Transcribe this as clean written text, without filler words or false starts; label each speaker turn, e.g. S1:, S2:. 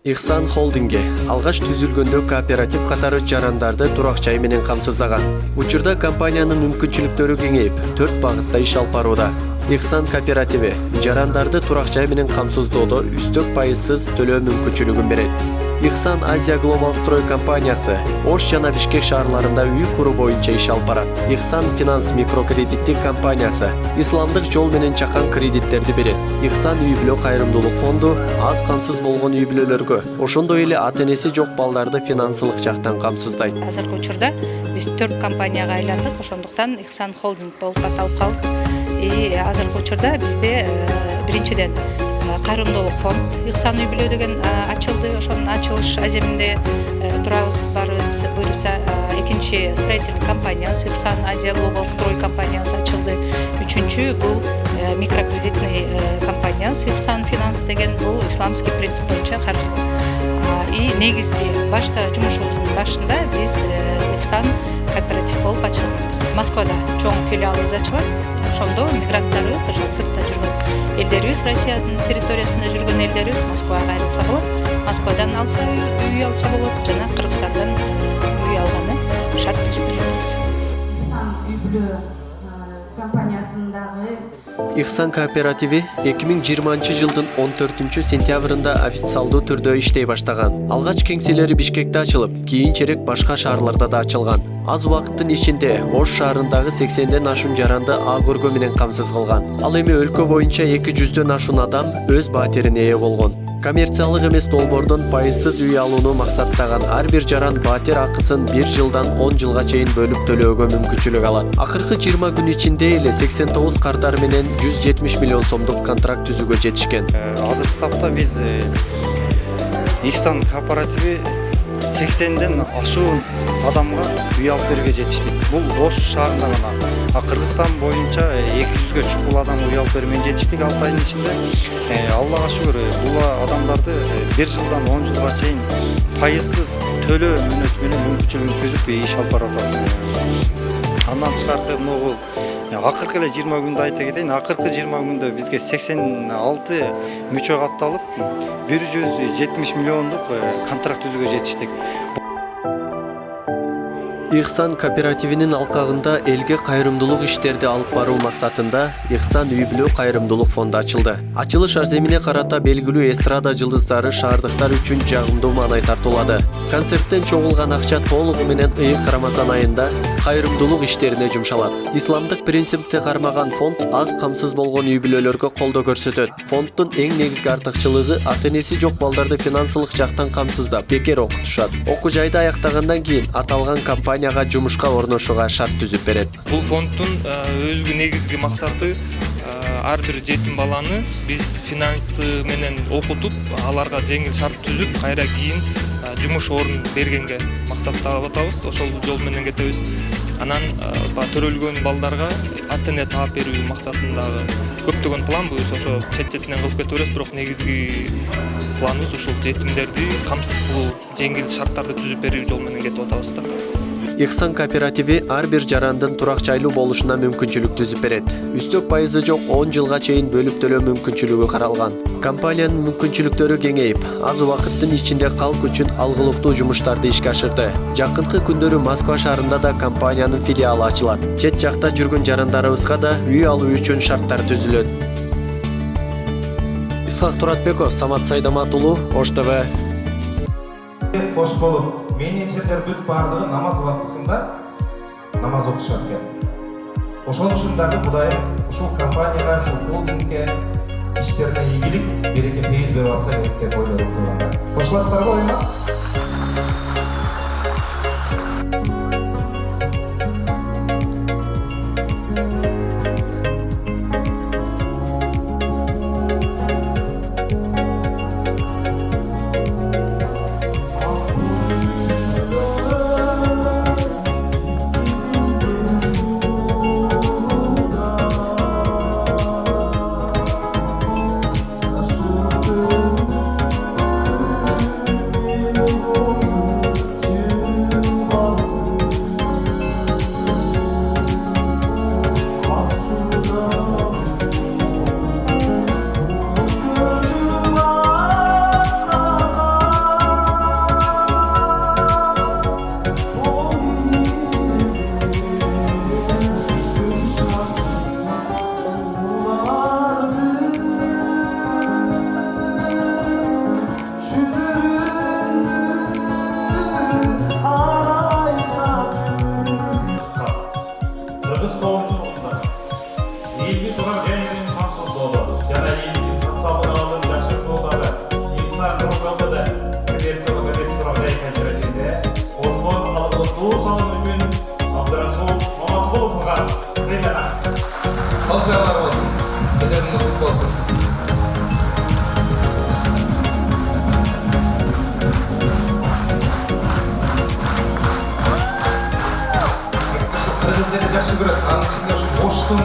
S1: Ихсан холдинги алгач түзүлгөндө кооператив катары жарандарды турак жай менен камсыздаган. Учурда компаниянын мүмкүнчүлүктөрү кеңейип, 4 багытта иш алып барууда. Ихсан кооперативи жарандарды турак жай менен камсыздоодо үстөк пайызсыз төлөө мүмкүнчүлүгүн берет. Ихсан Азия Global Строй компаниясы Ош жана Бишкек шаарларында үй куруу боюнча иш алып барат. Ихсан Финанс микрокредиттик компаниясы исламдык жол менен чакан кредиттерди берет. Ихсан үй бүлө кайрымдуулук фонду аз камсыз болгон үй бүлөлөргө, ошондой эле ата-энеси жок балдарды финансылык жактан камсыздайт.
S2: Азыркы учурда биз 4 компанияга айландык, ошондуктан Ихсан холдинг болуп аталып калдык. Азыркы учурда бизде биринчиден кайрымдуулук фонд Ихсан үй бүлө деген ачылды. Ошонун ачылыш аземинде турабыз, барыбыз буюрса. Экинчи строительный компаниясы Ихсан Азия Global Строй компаниясы ачылды. Үчүнчү бул микрокредитный компаниясы Ихсан Финанс деген бул исламский принцип боюнча каржылоо. Негизги башта жумушубуздун башында биз Ихсан кооператив болуп ачылганбыз. Москвада чоң филиалыбыз ачылат. Ошондо мигранттарыбыз, ошол сыртта жүргөн элдерибиз, Россиянын территориясында жүргөн элдерибиз Москвага айланса болот. Москвадан алса үй алса болот, жана Кыргызстандан үй алганы шарт түзүп беребиз.
S3: Ихсан үй бүлө компаниясындагы
S1: Ихсан кооперативи 2020 жылдын 14 сентябрында официалдуу түрдө иштей баштаган. Алгач кеңселери Бишкекте ачылып, кийинчерээк башка шаарларда да ачылган. Аз убакыттын ичинде Ош шаарындагы 80ден ашуун жаранды А көргө менен камсыз кылган. Ал эми өлкө боюнча 200дөн ашуун адам өз батирине ээ болгон. Коммерциялык эмес долбоордон пайызсыз үй алууну максаттаган ар бир жаран батир акысын 1 жылдан 10 жылга чейин бөлүп төлөөгө мүмкүнчүлүк алат. Акыркы 20 күн ичинде эле 89 кардар менен 170 миллион сомдук контракт түзүүгө жетишкен.
S4: Азыркы тапта биз Ихсан кооперативи 80ден ашуун адамга үй алып берүүгө жетиштик. Бул Ош шаарында гана. Кыргызстан боюнча 200гө чукул адам үй алып берүүгө жетиштик 6 айдын ичинде. Аллага шүгүр, бул адамдарды 1 жылдан 10 жылга чейин пайызсыз төлөө менен мүмкүнчүлүгүн түзүп иш алып барып атабыз. Андан тышкары могул акыркы эле 20 күндө айта кетейин. Акыркы 20 күндө бизге 86 мүчө катталып 170 миллиондук контракт түзүүгө жетиштик.
S1: Ихсан кооперативинин алкагында элге кайрымдуулук иштерди алып баруу максатында Ихсан үй бүлө кайрымдуулук фонду ачылды. Ачылыш аземине карата белгилүү эстрада жылдыздары шаардыктар үчүн жагымдуу маанай тартуулады. Концерттен чогулган акча толугу менен ыйык Рамазан айында кайрымдуулук иштерине жумшалат. Исламдык принципти кармаган фонд аз камсыз болгон үй бүлөлөргө колдоо көрсөтөт. Фонддун эң негизги артыкчылыгы ата-энеси жок балдарды финансылык жактан камсыздап, бекер окутушат. Окуу жайды аяктагандан кийин аталган компания жумушка орношууга шарт түзүп берет.
S5: Бул фонддун өзгү негизги максаты ар бир жетим баланы биз финансы менен окутуп, аларга жеңил шарт түзүп, кайра кийин жумуш орун бергенге максаттап атабыз. Ошол жол менен кетебиз. Анан төрөлгөн балдарга ата-эне таап берүү максатындагы көптөгөн план бул. Ошо чет-четинен кылып кете беребиз, бирок негизги планыбыз ушул жетимдерди камсыз кылуу, жеңил шарттарды түзүп берүү жол менен кетип атабыз да.
S1: Ихсан кооперативи ар бир жарандын турак жайлуу болушуна мүмкүнчүлүк түзүп берет. Үстөк пайызы жок 10 жылга чейин бөлүп төлөө мүмкүнчүлүгү каралган. Компаниянын мүмкүнчүлүктөрү кеңейип, аз убакыттын ичинде калк үчүн алгылыктуу жумуштарды ишке ашырды. Жакынкы күндөрү Москва шаарында да компаниянын филиалы ачылат. Чет жакта жүргөн жарандарыбызга да үй алуу үчүн шарттар түзүлөт. Исхак Туратбеков, Самат Сайдамат уулу, Ош ТВ.
S6: Кош болуп, менеджерлер бүт бардыгы намаз убактысында намаз окушат экен. Ошон үчүн дагы Кудайым ушул компанияга, ушул холдингге иштерине ийгилик, береке, фейиз берип атса керек деп ойлоп турганда. Кошуласыздарбы оюна? чыгалар болсун. Селеріңіз құтты болсын. Негізі ушул кыргыз эли жакшы көрөт. Анын ичинде ушу оштун